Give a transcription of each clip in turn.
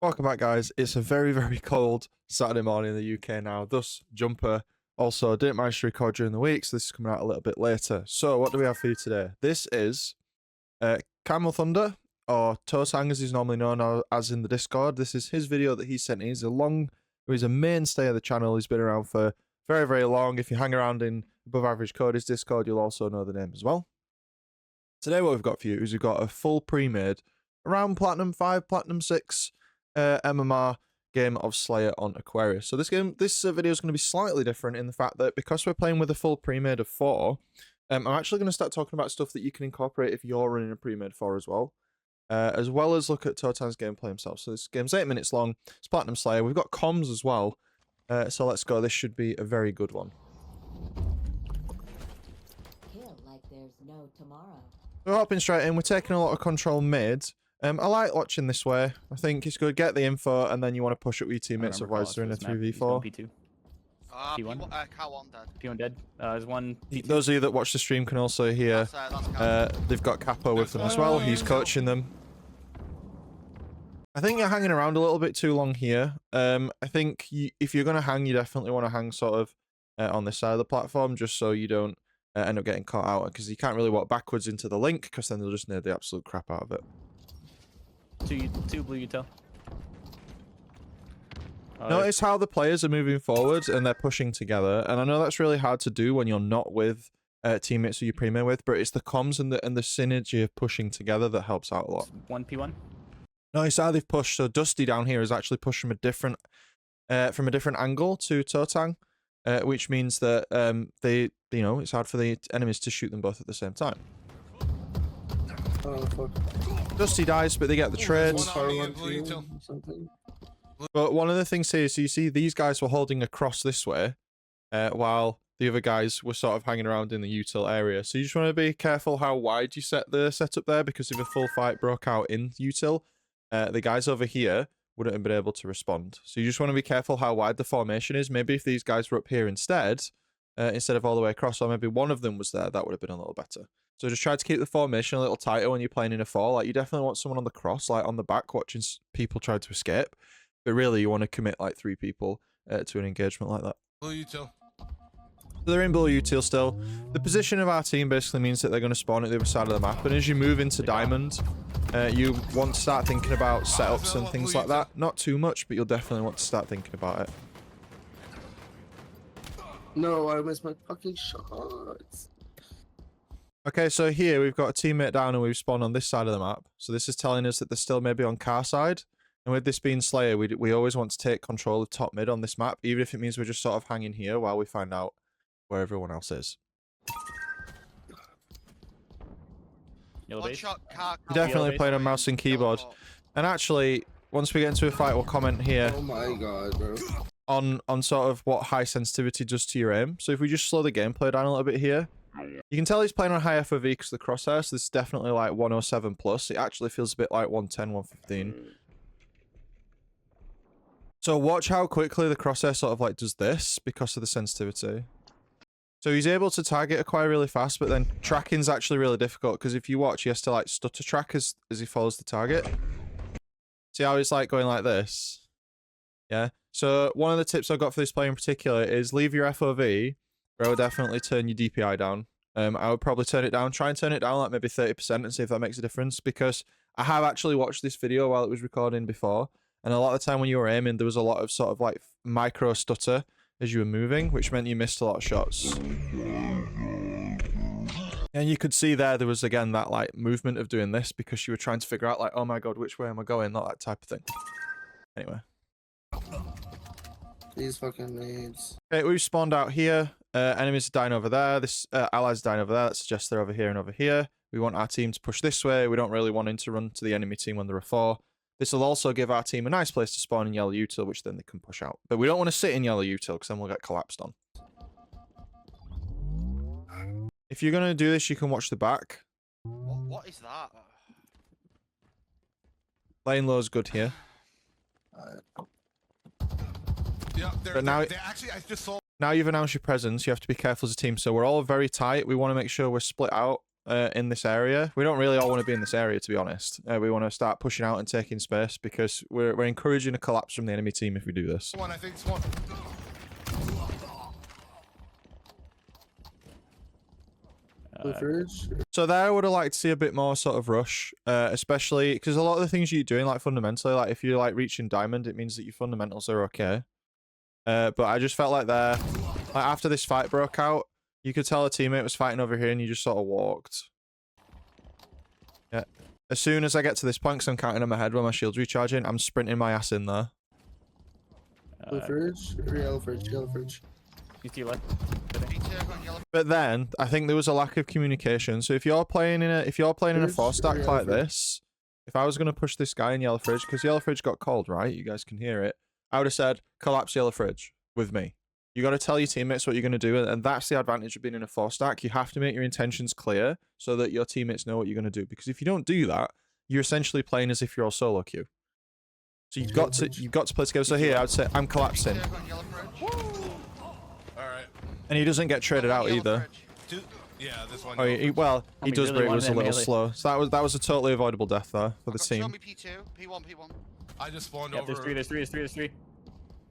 Welcome back, guys. It's a very, very cold Saturday morning in the UK now, thus jumper. Also, I didn't manage to record during the week, so this is coming out a little bit later. So, what do we have for you today? This is Camel Thunder, or Totang as he's normally known as in the Discord. This is his video that he sent. He's a mainstay of the channel. He's been around for very, very long. If you hang around in Above Average Cody's Discord, you'll also know the name as well. Today, what we've got for you is we've got a full pre-made, around Platinum 5, Platinum 6, MMR game of Slayer on Aquarius. So this video is going to be slightly different in the fact that because we're playing with a full pre-made of 4, I'm actually going to start talking about stuff that you can incorporate if you're running a pre-made 4 as well as look at Totang's gameplay himself. So this game's 8 minutes long. It's Platinum Slayer. We've got comms as well. So let's go. This should be a very good one. Kill like there's no tomorrow. We're hopping straight in. We're taking a lot of control mid. I like watching this way. I think it's good. Get the info, and then you want to push it with your teammates, otherwise they're in a 3v4. P2. P1. Cow1 dead. P1 dead. There's one. P2. Those of you that watch the stream can also hear they've got Capo with them as well. He's coaching them. I think you're hanging around a little bit too long here. I think if you're going to hang, you definitely want to hang sort of on this side of the platform, just so you don't end up getting caught out, because you can't really walk backwards into the link, because then they'll just nade the absolute crap out of it. Two blue util. Notice how the players are moving forward and they're pushing together, and I know that's really hard to do when you're not with teammates who you pre-made with, but it's the comms and the synergy of pushing together that helps out a lot. One P1. Notice how they've pushed. So Dusty down here is actually pushed from a different angle to Totang, which means that it's hard for the enemies to shoot them both at the same time. Oh, fuck. Dusty dies, but they get the trade. But one of the things here is, so you see these guys were holding across this way, while the other guys were sort of hanging around in the util area. So you just want to be careful how wide you set the setup there, because if a full fight broke out in util, the guys over here wouldn't have been able to respond. So you just want to be careful how wide the formation is. Maybe if these guys were up here instead of all the way across, or maybe one of them was there, that would have been a little better. So just try to keep the formation a little tighter when you're playing in a 4. Like, you definitely want someone on the cross, like on the back, watching people try to escape. But really, you want to commit like 3 people to an engagement like that. Blue util. So they're in blue util still. The position of our team basically means that they're going to spawn at the other side of the map. And as you move into diamond, you want to start thinking about setups and things like that. Not too much, but you'll definitely want to start thinking about it. No, I missed my fucking shots. Okay, so here we've got a teammate down and we've spawned on this side of the map. So this is telling us that they're still maybe on car side. And with this being Slayer, we always want to take control of top mid on this map, even if it means we're just sort of hanging here while we find out where everyone else is. Yellow base. You're definitely playing on mouse and keyboard. And actually, once we get into a fight, we'll comment here Oh my god, bro. on sort of what high sensitivity does to your aim. So if we just slow the gameplay down a little bit here, you can tell he's playing on high FOV because of the crosshair, so this is definitely like 107 plus. It actually feels a bit like 110, 115. So watch how quickly the crosshair sort of like does this because of the sensitivity. So he's able to target acquire really fast, but then tracking's actually really difficult, because if you watch, he has to like stutter track as he follows the target. See how he's like going like this? Yeah. So one of the tips I got for this player in particular is leave your FOV, where I would definitely turn your DPI down. I would probably turn it down, try and turn it down like maybe 30% and see if that makes a difference, because I have actually watched this video while it was recording before, and a lot of the time when you were aiming, there was a lot of sort of like micro stutter as you were moving, which meant you missed a lot of shots. And you could see there was again that like movement of doing this because you were trying to figure out like, oh my god, which way am I going? Not that type of thing. Anyway. These fucking nades. Okay, we've spawned out here. Enemies are dying over there. This allies dying over there. That suggests they're over here and over here. We want our team to push this way. We don't really want him to run to the enemy team when there are 4. This will also give our team a nice place to spawn in yellow util, which then they can push out. But we don't want to sit in yellow util, because then we'll get collapsed on. If you're going to do this, you can watch the back. What is that? Lane low is good here. Yeah, But now, actually, I just saw. now you've announced your presence, you have to be careful as a team. So we're all very tight. We want to make sure we're split out in this area. We don't really all want to be in this area, to be honest. We want to start pushing out and taking space because we're encouraging a collapse from the enemy team if we do this. One, I think it's one. So there, I would have liked to see a bit more sort of rush, especially because a lot of the things you're doing, like fundamentally, like if you're like reaching diamond, it means that your fundamentals are okay. But I just felt like there, like after this fight broke out, you could tell a teammate was fighting over here and you just sort of walked. Yeah. As soon as I get to this point, because I'm counting on my head when my shield's recharging, I'm sprinting my ass in there. Blue fridge, yellow fridge, yellow fridge. You see left. But then I think there was a lack of communication. So if you're playing in a a 4-stack like this, if I was going to push this guy in yellow fridge, because yellow fridge got cold, right? You guys can hear it. I would have said collapse yellow fridge with me. You got to tell your teammates what you're going to do, and that's the advantage of being in a 4-stack. You have to make your intentions clear so that your teammates know what you're going to do. Because if you don't do that, you're essentially playing as if you're all solo queue. So you've got to play together. So here I'd say I'm collapsing. And he doesn't get traded out either. Yeah, this one. Oh, he does, but it was a little slow. So that was a totally avoidable death there for the team. Show me P2, P1, P1. I just spawned Yep, over. there's three.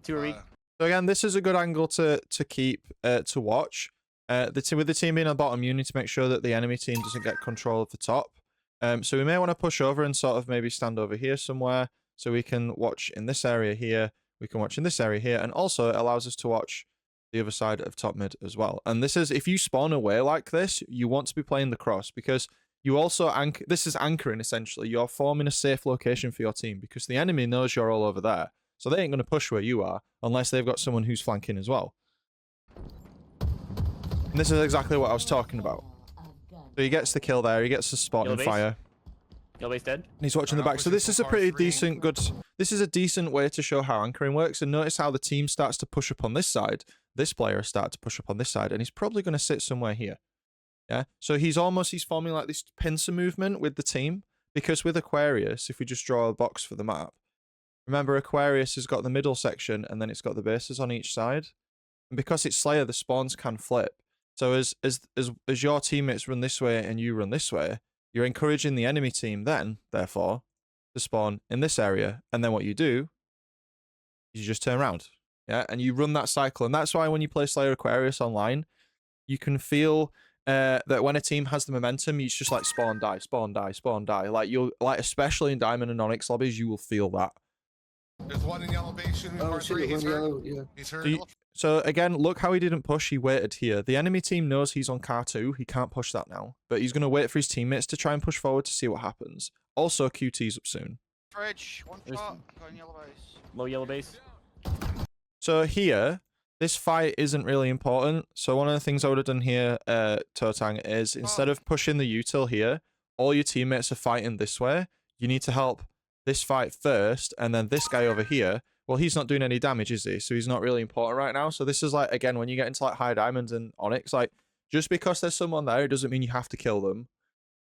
Two are weak. So again, this is a good angle to keep to watch. With the team being on bottom, you need to make sure that the enemy team doesn't get control of the top. So we may want to push over and sort of maybe stand over here somewhere, so we can watch in this area here. We can watch in this area here, and also it allows us to watch the other side of top mid as well. And this is, if you spawn away like this, you want to be playing the cross, because you also this is anchoring essentially. You're forming a safe location for your team because the enemy knows you're all over there. So they ain't going to push where you are unless they've got someone who's flanking as well. And this is exactly what I was talking about. So he gets the kill there. He gets the spot and fire. Yellow base dead. And he's watching the back. So this is a pretty decent, this is a decent way to show how anchoring works. And notice how the team starts to push up on this side. This player starts to push up on this side. And he's probably going to sit somewhere here. Yeah. So he's forming like this pincer movement with the team. Because with Aquarius, if we just draw a box for the map, remember, Aquarius has got the middle section and then it's got the bases on each side. And because it's Slayer, the spawns can flip. So as your teammates run this way and you run this way, you're encouraging the enemy team then, therefore, to spawn in this area. And then what you do is you just turn around. Yeah, and you run that cycle. And that's why when you play Slayer Aquarius online, you can feel that when a team has the momentum, it's just like spawn, die, spawn, die, spawn, die. Like especially in Diamond and Onyx lobbies, you will feel that. There's one in yellow base. Oh shit, He's hurt. yellow, yeah. He's hurt. So again, look how he didn't push. He waited here. The enemy team knows he's on car 2. He can't push that now. But he's going to wait for his teammates to try and push forward to see what happens. Also, QT's up soon. Fridge, one shot, going yellow base. Low yellow base. So here, this fight isn't really important. So one of the things I would have done here, Totang, is instead of pushing the util here, all your teammates are fighting this way. You need to help this fight first, and then this guy over here, well, he's not doing any damage, is he? So he's not really important right now. So this is like, again, when you get into like high diamonds and Onyx, like just because there's someone there, it doesn't mean you have to kill them.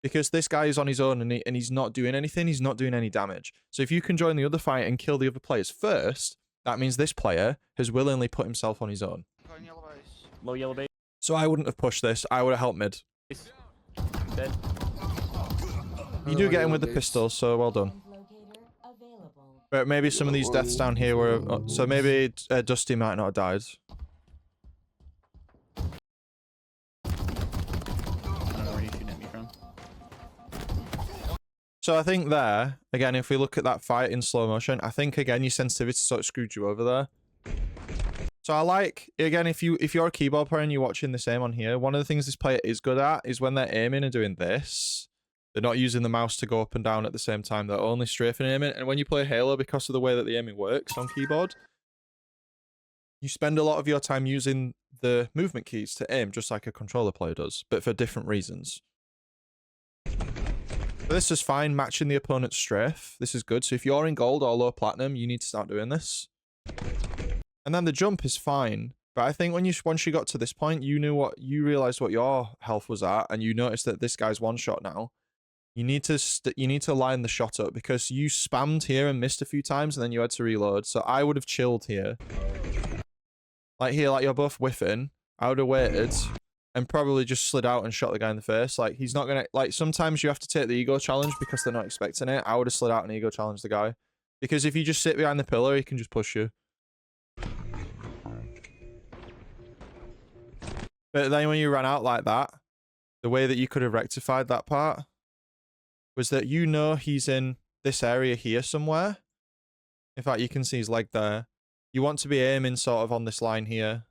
Because this guy is on his own and he's not doing anything, he's not doing any damage. So if you can join the other fight and kill the other players first, that means this player has willingly put himself on his own. Going yellow base. Low yellow base. So I wouldn't have pushed this. I would have helped mid. Dead. You do get him with the pistol, so well done. But maybe some of these deaths down here were... so maybe Dusty might not have died. I don't know where you're shooting at me from. So I think there, again, if we look at that fight in slow motion, I think, again, your sensitivity sort of screwed you over there. So I like, again, if you're a keyboard player and you're watching this aim on here, one of the things this player is good at is when they're aiming and doing this, they're not using the mouse to go up and down at the same time. They're only strafing aiming. And when you play Halo, because of the way that the aiming works on keyboard, you spend a lot of your time using the movement keys to aim, just like a controller player does, but for different reasons. But this is fine, matching the opponent's strafe. This is good. So if you're in gold or low platinum, you need to start doing this. And then the jump is fine. But I think once you got to this point, you realized what your health was at, and you noticed that this guy's one shot now. You need to line the shot up because you spammed here and missed a few times and then you had to reload. So I would have chilled here. Like here, like you're both whiffing. I would have waited and probably just slid out and shot the guy in the face. Like, he's not gonna, like, sometimes you have to take the ego challenge because they're not expecting it. I would have slid out and ego challenged the guy. Because if you just sit behind the pillar, he can just push you. But then when you ran out like that, the way that you could have rectified that part was that you know he's in this area here somewhere. In fact, you can see his leg there. You want to be aiming sort of on this line here.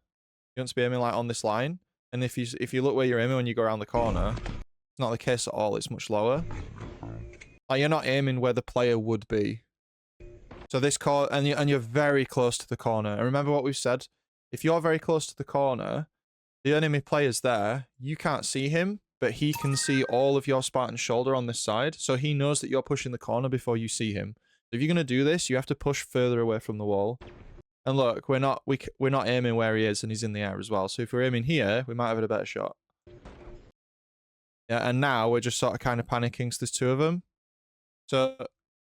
You want to be aiming like on this line. And if you look where you're aiming when you go around the corner, it's not the case at all. It's much lower. Like, you're not aiming where the player would be. So this corner, and you're very close to the corner. And remember what we've said. If you're very close to the corner, the enemy player's there. You can't see him, but he can see all of your Spartan shoulder on this side. So he knows that you're pushing the corner before you see him. If you're going to do this, you have to push further away from the wall. And look, we're not aiming where he is, and he's in the air as well. So if we're aiming here, we might have had a better shot. Yeah, and now we're just sort of kind of panicking because there's two of them. So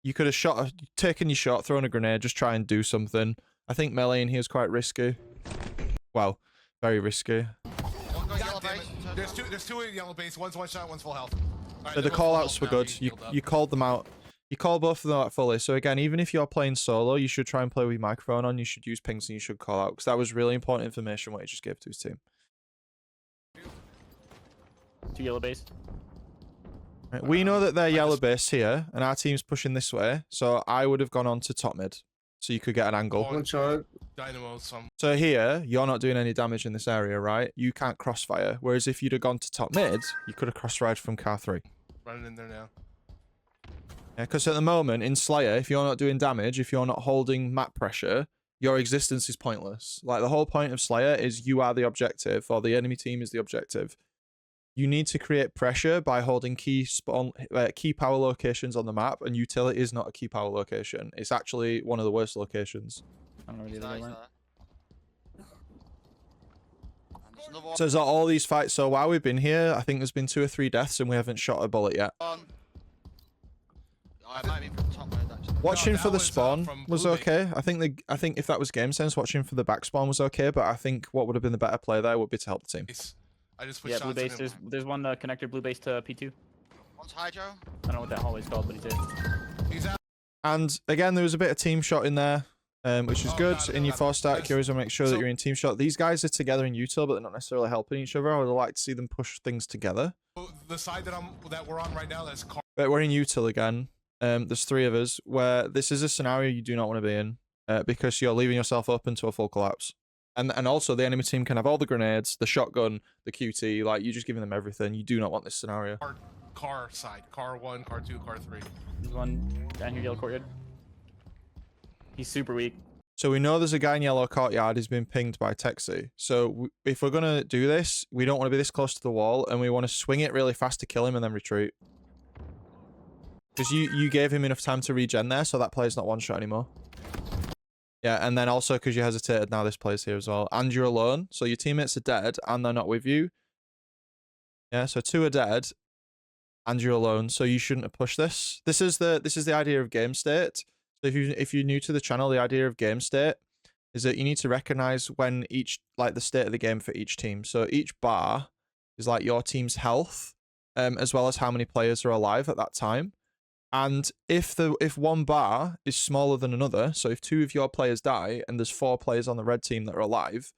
you could have taken your shot, thrown a grenade, just try and do something. I think melee in here is quite risky. Well, very risky. One going yellow God damn base. it. There's two in yellow base. One's one shot, one's full health. Alright, So the they're both call full outs health were now. good. You healed up. You called them out. You call both of them out fully. So again, even if you're playing solo, you should try and play with your microphone on. You should use pings and you should call out, because that was really important information what he just gave to his team. 2 yellow base. Right, we know that they're yellow base here, and our team's pushing this way. So I would have gone on to top mid, so you could get an angle. One One shot. Dynamo, some. So here, you're not doing any damage in this area, right? You can't crossfire. Whereas if you'd have gone to top mid, you could have crossfired from car 3. Running in there now. Yeah, because at the moment in Slayer, if you're not doing damage, if you're not holding map pressure, your existence is pointless. Like, the whole point of Slayer is you are the objective, or the enemy team is the objective. You need to create pressure by holding key power locations on the map, and utility is not a key power location. It's actually one of the worst locations. I don't know where the other Nice one went. there. And there's another one. So there's all these fights. So while we've been here, I think there's been 2 or 3 deaths, and we haven't shot a bullet yet. I might be from top mid actually. Watching that for the was, spawn from was Blue Bay. okay. I think if that was game sense, watching for the back spawn was okay. But I think what would have been the better play there would be to help the team. I just put Yeah, shots blue base. in him. There's one connector blue base to P2. One's Hydro. I don't know what that hallway's called, but he's there. He's out. And again, there was a bit of team shot in there, which is good. God, In your 4-stack, yes. you always want to make sure that So- you're in team shot. These guys are together in util, but they're not necessarily helping each other. I would like to see them push things together. The side that we're on right now, that's car. But we're in util again. There's 3 of us, where this is a scenario you do not want to be in, because you're leaving yourself open to a full collapse. And also, the enemy team can have all the grenades, the shotgun, the QT, like, you're just giving them everything. You do not want this scenario. Car side. Car 1, car 2, car 3. There's one down here, yellow courtyard. He's super weak. So we know there's a guy in yellow courtyard who's been pinged by Texi. So if we're going to do this, we don't want to be this close to the wall, and we want to swing it really fast to kill him and then retreat. Because you gave him enough time to regen there, so that player's not one shot anymore. Yeah, and then also because you hesitated, now this player's here as well. And you're alone, so your teammates are dead, and they're not with you. Yeah, so 2 are dead, and you're alone, so you shouldn't have pushed this. This is the idea of game state. So if you're new to the channel, the idea of game state is that you need to recognize when the state of the game for each team. So each bar is like your team's health, as well as how many players are alive at that time. And if one bar is smaller than another, so if 2 of your players die and there's 4 players on the red team that are alive,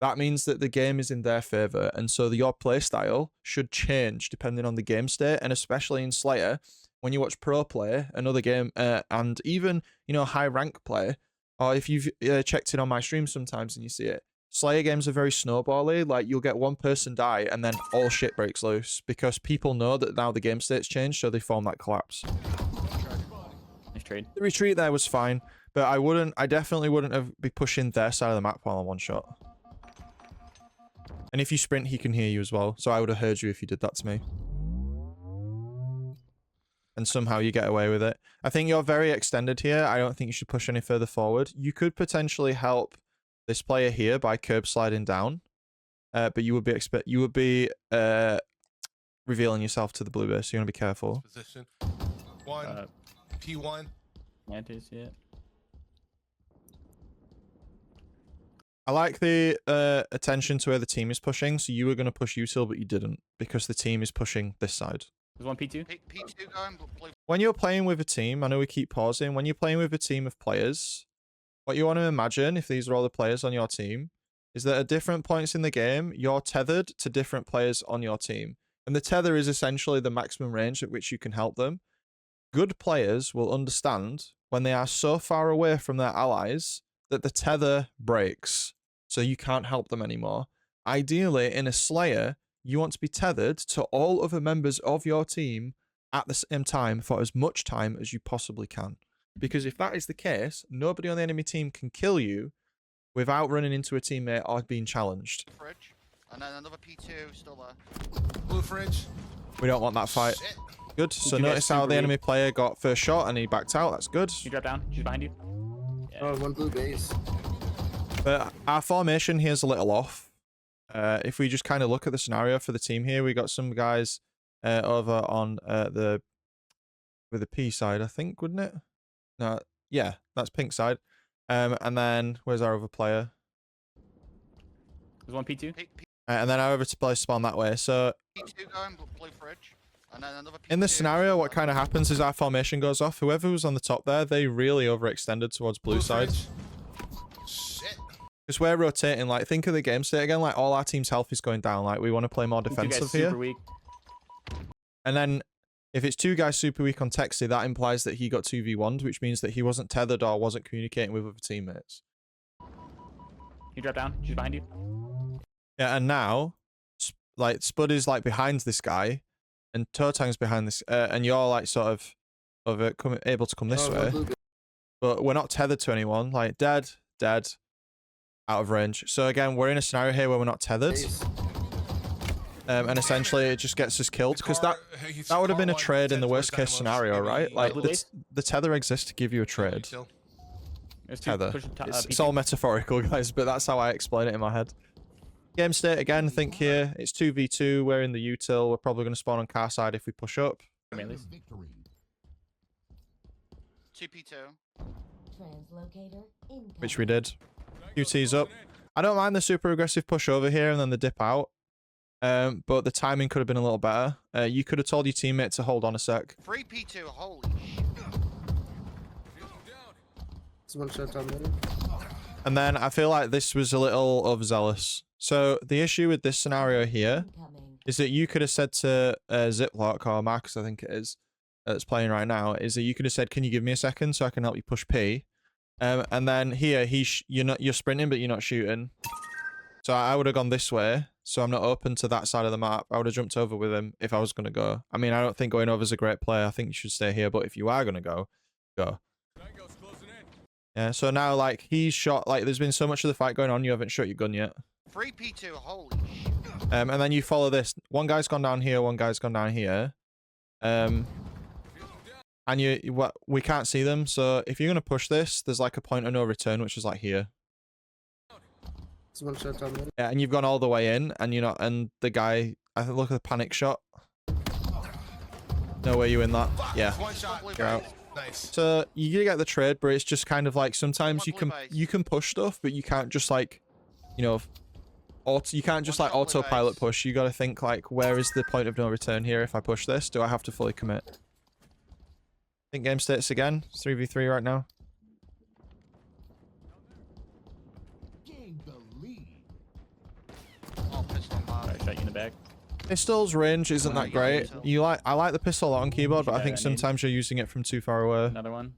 that means that the game is in their favor, and so your playstyle should change depending on the game state. And especially in Slayer, when you watch pro play another game, and even high rank play, or if you've checked in on my stream sometimes and you see it, Slayer games are very snowbally. Like, you'll get one person die and then all shit breaks loose because people know that now the game state's changed, so they form that collapse. Nice trade. The retreat there was fine, but I definitely wouldn't have been pushing their side of the map while on one shot. And if you sprint, he can hear you as well, so I would have heard you if you did that to me. And somehow you get away with it. I think you're very extended here. I don't think you should push any further forward. You could potentially help this player here by curb sliding down, but you would be revealing yourself to the blue base, so you want to be careful. Position. 1. P1. Mantis, yeah. I like the attention to where the team is pushing. So you were going to push util, but you didn't because the team is pushing this side. There's one P2. P2 going, blue. When you're playing with a team, I know we keep pausing. When you're playing with a team of players, what you want to imagine, if these are all the players on your team, is that at different points in the game, you're tethered to different players on your team. And the tether is essentially the maximum range at which you can help them. Good players will understand when they are so far away from their allies that the tether breaks, so you can't help them anymore. Ideally, in a Slayer, you want to be tethered to all other members of your team at the same time for as much time as you possibly can. Because if that is the case, nobody on the enemy team can kill you without running into a teammate or being challenged. Fridge. And then another P2 still there. Blue fridge. We don't want that fight. Shit. Good. So you get notice how super the weak? enemy player got first shot and he backed out. That's good. You drop down. She's behind you. Yeah. Oh, one blue base. But our formation here is a little off. If we just kind of look at the scenario for the team here, we got some guys over on with the P side, I think, wouldn't it? No, yeah, that's pink side. And then where's our other player? There's one P2. And then our other player spawn that way. So P2 going, blue fridge. And then another P2 in this scenario, still what there. kind of happens is our formation goes off. Whoever was on the top there, they really overextended towards blue side. fridge. Shit. Because we're rotating, like, think of the game state again, like, all our team's health is going down. Like, we want to play more Two guys defensive super here. weak. And then, if it's two guys super weak on Texi, that implies that he got 2v1'd, which means that he wasn't tethered or wasn't communicating with other teammates. You drop down. She's behind you. Yeah, and now, like, Spud is, like, behind this guy, and Totang's behind this, and you're, like, sort of able to come this Oh, way. one blue base. But we're not tethered to anyone. Like, dead, out of range. So again, we're in a scenario here where we're not tethered. And essentially it just gets us killed because that would have been a trade in the worst case scenario, right? Like the tether exists to give you a trade. There's two Tether. pushing It's P2. all metaphorical, guys, but that's how I explain it in my head. Game state again, think here. It's 2v2. We're in the util. We're probably going to spawn on car side if we push up. Mainlies. 2 P2. Translocator incoming. Which we did. QT's up. I don't mind the super aggressive push over here and then the dip out. But the timing could have been a little better. You could have told your teammate to hold on a sec. 3 P2, holy shit. It's one shot down middle. And then I feel like this was a little overzealous. So the issue with this scenario here Incoming. is that you could have said to Ziploc or Marcus, I think it is, that's playing right now, is that you could have said, "Can you give me a second so I can help you push P?" And then here you're sprinting but you're not shooting. So I would have gone this way. So I'm not open to that side of the map. I would have jumped over with him if I was going to go. I mean, I don't think going over is a great play. I think you should stay here. But if you are going to go, go. Yeah, so now, like, he's shot. Like, there's been so much of the fight going on, you haven't shot your gun yet. 3 P2, holy shit. And then you follow this. One guy's gone down here, one guy's gone down here. And we can't see them. So if you're going to push this, there's like a point of no return, which is like here. It's one shot down middle. Yeah, and you've gone all the way in, and you're not. And the guy, I think, look at the panic shot. No way you in that. Yeah, One shot. you're out. Nice. So you get the trade, but it's just kind of like sometimes One you blue can base. push stuff, but you can't just like, you know, you can't just One like shot blue autopilot base. push. You got to think like, where is the point of no return here? If I push this, do I have to fully commit? I think game status again. It's 3v3 right now. Oh, pistol man. Alright, shot you in the back. Pistol's range isn't that great. I like the pistol a lot on keyboard, but I Yeah, think I mean- sometimes you're using it from too far away. Another one.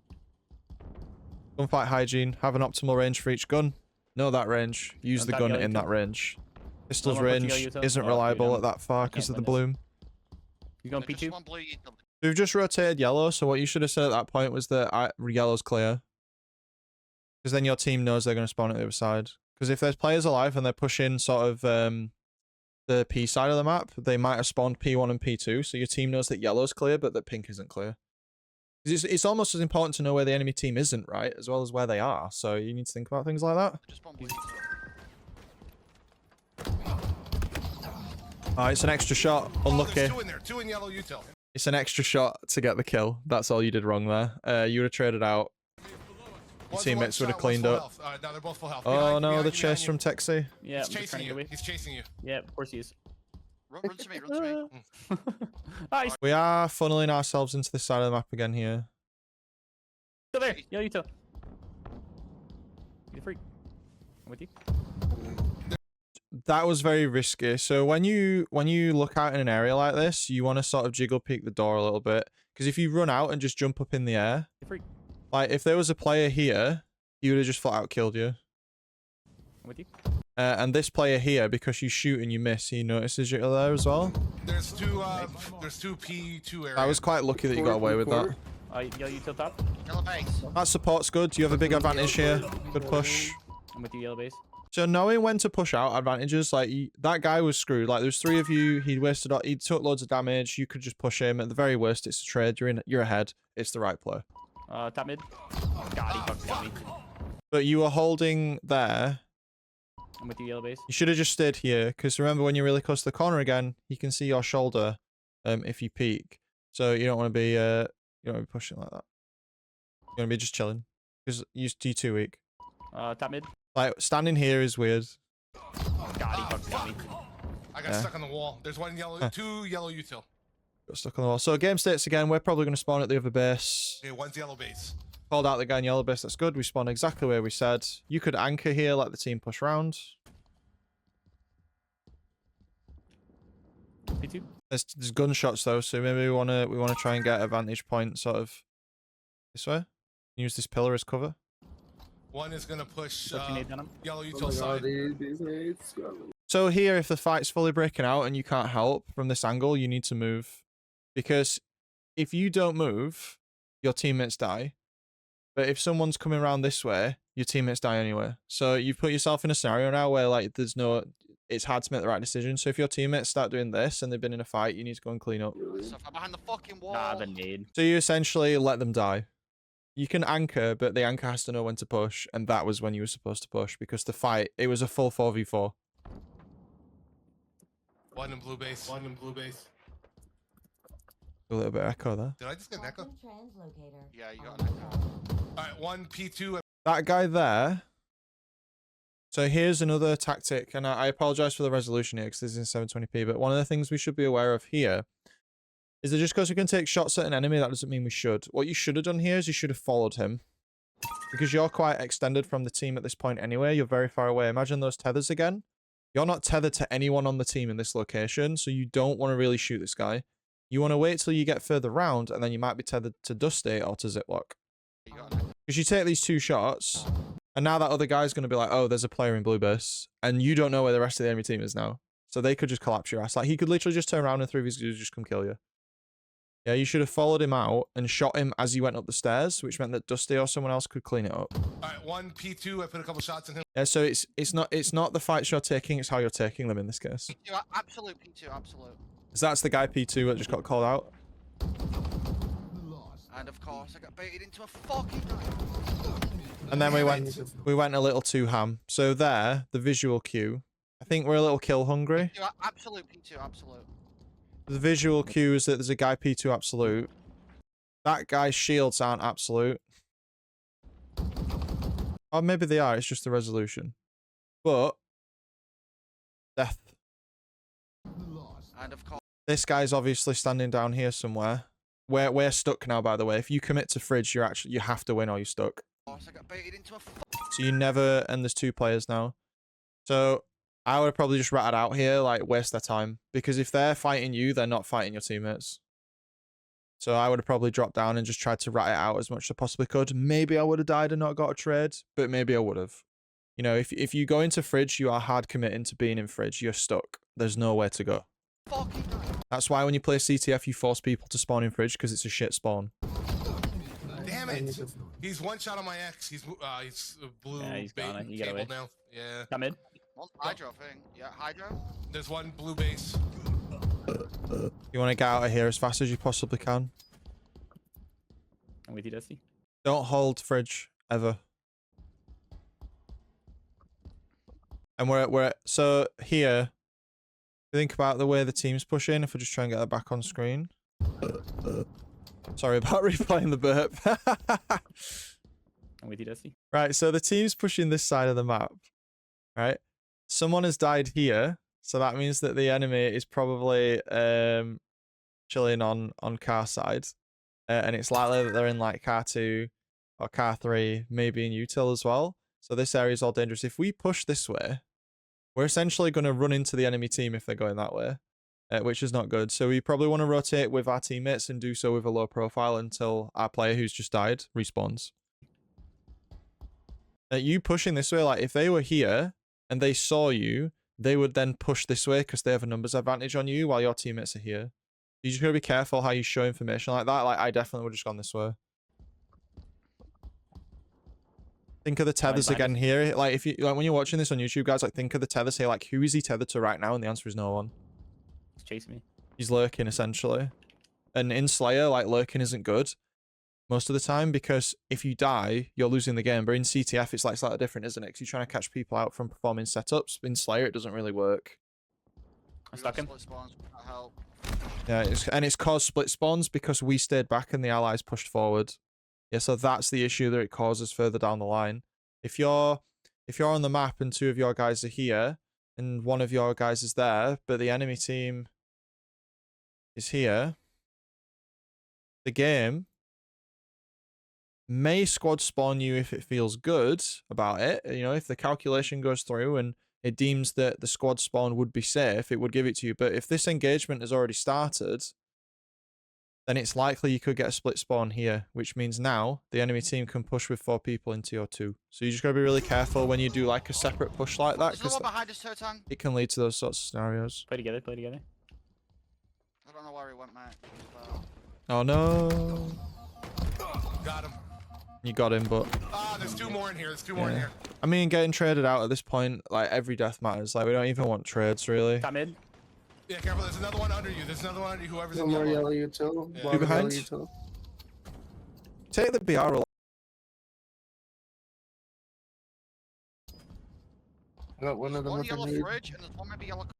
Gunfight hygiene. Have an optimal range for each gun. Know that range. Use On the top gun yellow in too. that range. Pistol's Someone put range yellow isn't oh, reliable dude, at that far because of can't the win bloom. You going Just P2? one blue util. We've just rotated yellow, so what you should have said at that point was that yellow's clear. Because then your team knows they're going to spawn at the other side. Because if there's players alive and they're pushing sort of the P side of the map, they might have spawned P1 and P2, so your team knows that yellow's clear, but that pink isn't clear. It's almost as important to know where the enemy team isn't, right? As well as where they are, so you need to think about things like that. Just one blue util. It's an extra shot. Unlucky. There's 2 in there. 2 in yellow util. It's an extra shot to get the kill. That's all you did wrong there. You would have traded out. One's teammates one would have shot, one's cleaned full up. health. Now they're both full health. Oh Behind- no, behind the you, chase behind from you. Texie. Yeah, He's I'm chasing trying to you. get away. He's chasing you. Yeah, of course he is. Run to me, run to me. Nice. We are funneling ourselves into this side of the map again here. Still there. Yellow util. You the freak. I'm with you. That was very risky. So when you look out in an area like this, you want to sort of jiggle peek the door a little bit. Because if you run out and just jump up in the air, You freak. like if there was a player here, he would have just flat out killed you. I'm with you. And this player here, because you shoot and you miss, he notices you're there as well. There's two P2 areas. I was quite lucky that you got away with that. Yellow util top. Yellow base. That support's good. You have a big advantage here. Good push. I'm with you, yellow base. So knowing when to push out advantages, like that guy was screwed. Like there's 3 of you. He took loads of damage. You could just push him. At the very worst, it's a trade. You're ahead. It's the right play. Top mid. God, he fucking got me. But you were holding there. I'm with you, yellow base. You should have just stayed here, because remember when you're really close to the corner again, you can see your shoulder if you peek. So you don't want to be pushing like that. You want to be just chilling, because you're too weak. Top mid. Like standing here is weird. God, he fucking got me. I got stuck on the wall. There's one yellow, 2 yellow util. Got stuck on the wall. So game states again. We're probably going to spawn at the other base. Okay, one's yellow base. Called out the guy in yellow base. That's good. We spawn exactly where we said. You could anchor here, let the team push round. P2. There's gunshots though, so maybe we wanna try and get a vantage point sort of this way. Use this pillar as cover. One is gonna push Put your nade on him. yellow Oh util my side. god, these nades. So here, if the fight's fully breaking out and you can't help from this angle, you need to move, because if you don't move, your teammates die. But if someone's coming around this way, your teammates die anyway. So you've put yourself in a scenario now where like it's hard to make the right decision. So if your teammates start doing this and they've been in a fight, you need to go and clean up. So I'm behind the fucking wall. Nah, the nade. So you essentially let them die. You can anchor, but the anchor has to know when to push, and that was when you were supposed to push, because the fight, it was a full 4v4. One in blue base. One in blue base. A little bit of echo there. Did I just get an echo? Translocator. Yeah, you got an echo. Alright, one P2. That guy there. So here's another tactic, and I apologize for the resolution here because this is in 720p, but one of the things we should be aware of here is that just because we can take shots at an enemy, that doesn't mean we should. What you should have done here is you should have followed him. Because you're quite extended from the team at this point anyway, you're very far away. Imagine those tethers again. You're not tethered to anyone on the team in this location, so you don't want to really shoot this guy. You want to wait till you get further round, and then you might be tethered to Dusty or to Ziploc. You got an echo. Because you take these 2 shots, and now that other guy's going to be like, oh, there's a player in blue base, and you don't know where the rest of the enemy team is now. So they could just collapse your ass. Like, he could literally just turn around and 3 of his dudes just come kill you. Yeah, you should have followed him out and shot him as he went up the stairs, which meant that Dusty or someone else could clean it up. Alright, one P2. I put a couple shots in him. Yeah, so it's not the fights you're taking, it's how you're taking them in this case. P2, absolute P2, absolute. So that's the guy P2 that just got called out. And of course, I got baited into a fucking knife. And then we went a little too ham. So there, the visual cue. I think we're a little kill hungry. P2, absolute P2, absolute. The visual cue is that there's a guy P2 absolute. That guy's shields aren't absolute. Or maybe they are, it's just the resolution. But death. And of course, This guy's obviously standing down here somewhere. We're stuck now, by the way. If you commit to fridge, you have to win or you're stuck. I got baited into a So you never, and there's 2 players now. So I would probably just rat it out here, like waste their time. Because if they're fighting you, they're not fighting your teammates. So I would have probably dropped down and just tried to rat it out as much as I possibly could. Maybe I would have died and not got a trade, but maybe I would have. You know, if you go into fridge, you are hard committing to being in fridge. You're stuck. There's nowhere to go. fucking knife. That's why when you play CTF, you force people to spawn in fridge because it's a shit spawn. Damn it! He's one shot on my X. He's blue. Yeah, he's bait gone. You get cable away. now. Yeah. Top mid. One hydro thing. Yeah, hydro. There's one blue base. You want to get out of here as fast as you possibly can. I'm with you, Dusty. Don't hold fridge ever. And we're so here. Think about the way the team's pushing. If I just try and get that back on screen. Sorry about replaying the burp. I'm I'm with you, Dusty. Right, so the team's pushing this side of the map, right? Someone has died here, so that means that the enemy is probably chilling on car side, and it's likely that they're in like car 2 or car 3, maybe in util as well. So this area is all dangerous. If we push this way, we're essentially going to run into the enemy team if they're going that way, which is not good. So we probably want to rotate with our teammates and do so with a low profile until our player who's just died respawns. You pushing this way, like if they were here and they saw you, they would then push this way because they have a numbers advantage on you while your teammates are here. You just gotta be careful how you show information like that. Like I definitely would have just gone this way. Think of the tethers again here. Like if you like when you're watching this on YouTube, guys, like think of the tethers here. Like who is he tethered to right now? And the answer is no one. He's chasing me. He's lurking essentially. And in Slayer, like lurking isn't good most of the time because if you die, you're losing the game. But in CTF, it's like slightly different, isn't it? Because you're trying to catch people out from performing setups. In Slayer, it doesn't really work. I'm stuck him. Yeah, it's caused split spawns because we stayed back and the allies pushed forward. Yeah, so that's the issue that it causes further down the line. If you're on the map and 2 of your guys are here and 1 of your guys is there, but the enemy team is here, the game may squad spawn you if it feels good about it. You know, if the calculation goes through and it deems that the squad spawn would be safe, it would give it to you. But if this engagement has already started, then it's likely you could get a split spawn here, which means now the enemy team can push with 4 people into your 2. So you just gotta be really careful when you do like a separate push like that, because it can lead to those sorts of scenarios. Play together, play together. I don't know where he went, mate. Oh no. Got him. You got him, but There's 2 more in here. There's 2 more in here. I mean, getting traded out at this point, like every death matters. Like we don't even want trades really. Top mid. Yeah, careful. There's another one under you. There's another one under you. Whoever's in One more yellow. yellow util. Yeah. One Two behind? yellow util. Take the BR a lot. I got one of them One with a yellow nade. fridge and there's one maybe yellow. Don't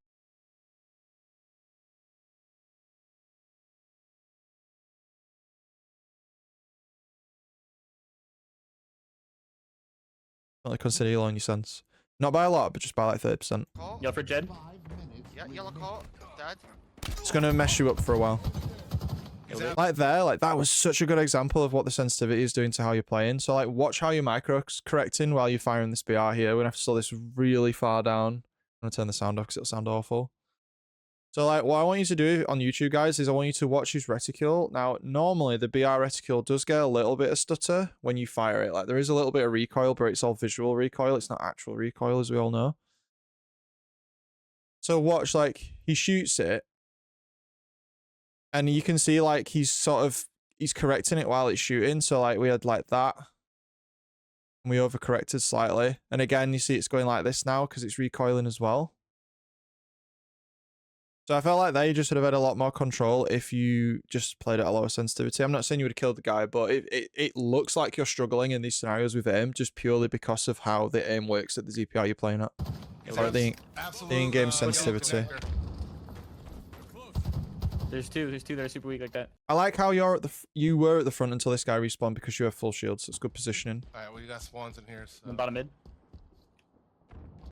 really consider you in your sense. Not by a lot, but just by like 30%. Coat. Yellow for Jed. Yeah, yellow coat. Dead. It's gonna mess you up for a while. Like there, like that was such a good example of what the sensitivity is doing to how you're playing. So like watch how your micro's correcting while you're firing this BR here. We're gonna have to slow this really far down. I'm gonna turn the sound off because it'll sound awful. So like what I want you to do on YouTube, guys, is I want you to watch his reticule. Now, normally the BR reticule does get a little bit of stutter when you fire it. Like there is a little bit of recoil, but it's all visual recoil. It's not actual recoil, as we all know. So watch, like he shoots it. And you can see like he's correcting it while it's shooting. So like we had like that. And we overcorrected slightly. And again, you see it's going like this now because it's recoiling as well. So I felt like they just would have had a lot more control if you just played at a lower sensitivity. I'm not saying you would have killed the guy, but it looks like you're struggling in these scenarios with aim just purely because of how the aim works at the ZPR you're playing at. Or the in-game sensitivity. There's two that are super weak like that. I like how you were at the front until this guy respawned because you have full shield, so it's good positioning. Alright, well, you got spawns in here. So. Bottom mid.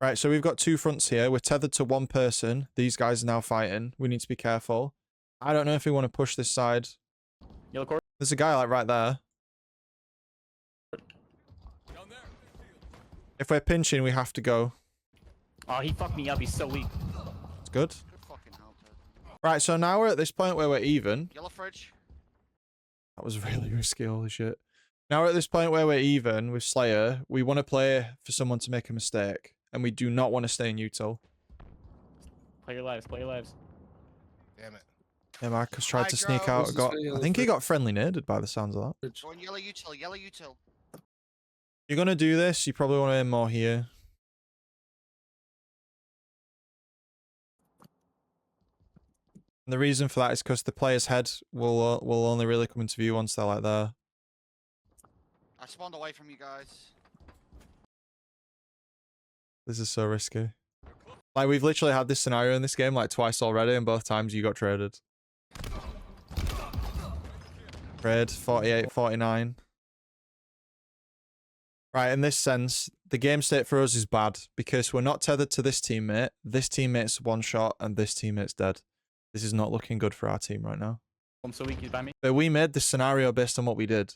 Right, so we've got 2 fronts here. We're tethered to 1 person. These guys are now fighting. We need to be careful. I don't know if we want to push this side. Yellow core. There's a guy like right there. If we're pinching, we have to go. Oh, he fucked me up. He's so weak. It's good. Good fucking hell, dude. Right, so now we're at this point where we're even. Yellow fridge. That was really risky, holy shit. Now we're at this point where we're even with Slayer. We want to play for someone to make a mistake. And we do not want to stay in util. Play your lives. Play your lives. Damn it. Yeah, Marcus tried to sneak Hydro. out. I think he got friendly naded by the sounds of that. Going yellow util. Yellow util. You're going to do this, you probably want to aim more here. And the reason for that is because the player's head will only really come into view once they're like there. I spawned away from you guys. This is so risky. Like, we've literally had this scenario in this game like twice already, and both times you got traded. Trade, 48, 49. Right, in this sense, the game state for us is bad because we're not tethered to this teammate's one shot, and this teammate's dead. This is not looking good for our team right now. Once a week he's by me. But we made this scenario based on what we did.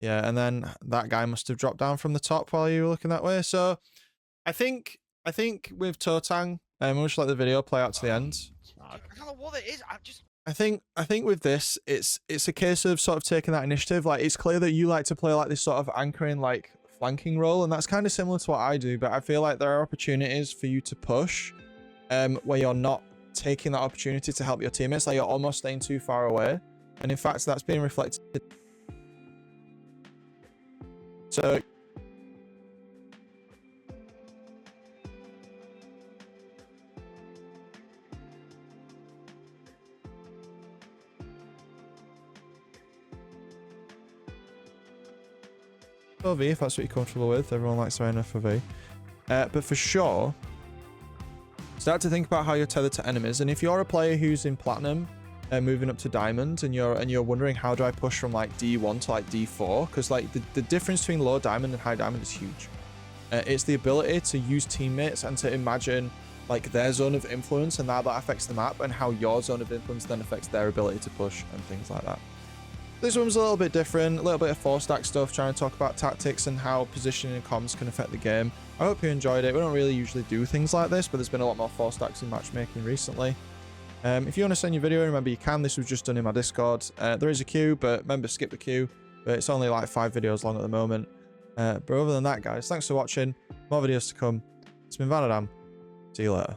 Yeah, and then that guy must have dropped down from the top while you were looking that way. So I think with Totang, we'll just let the video play out to the end. I don't know what it is. I think with this, it's a case of sort of taking that initiative. Like, it's clear that you like to play like this sort of anchoring, like flanking role, and that's kind of similar to what I do. But I feel like there are opportunities for you to push, where you're not taking that opportunity to help your teammates. Like, you're almost staying too far away, and in fact, that's being reflected. So. FOV, if that's what you're comfortable with. Everyone likes their own FOV. But for sure, start to think about how you're tethered to enemies. And if you're a player who's in platinum, moving up to diamond, and you're wondering how do I push from like D1 to like D4, because like the difference between low diamond and high diamond is huge. It's the ability to use teammates and to imagine like their zone of influence and how that affects the map, and how your zone of influence then affects their ability to push and things like that. This one was a little bit different, a little bit of 4-stack stuff, trying to talk about tactics and how positioning and comms can affect the game. I hope you enjoyed it. We don't really usually do things like this, but there's been a lot more 4-stacks in matchmaking recently. If you want to send your video, remember you can. This was just done in my Discord. There is a queue, but remember, skip the queue. But it's only like 5 videos long at the moment. But other than that, guys, thanks for watching. More videos to come. It's been Vanadam. See you later.